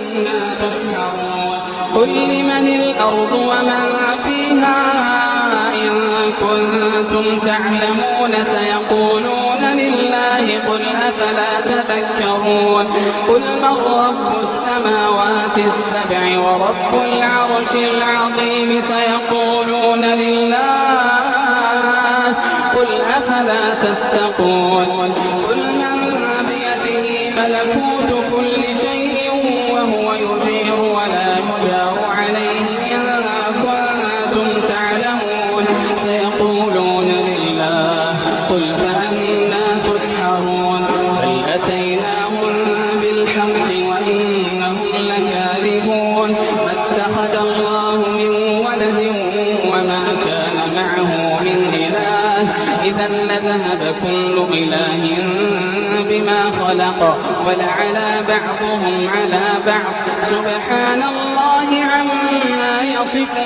فأنا تسحرون قل لمن الأرض ومن فيها إن كنتم تعلمون سيقولون لله قل أفلا تذكرون قل من رب السماوات السبع ورب العرش العظيم سيقولون لله قل أفلا تتقون قل من بيده ملكوت كل شيء وهو يجير ولا يجار عليه إن كنتم تعلمون سيقولون لله قل فأنا تسحرون بل أتيناهم بالحق وإنهم لكاذبون ما اتخذ الله من ولد وما كان معه من إله إذا لذهب كل إله بما خلق ولعلى بعضهم على بعض سبحان الله عما يصفون.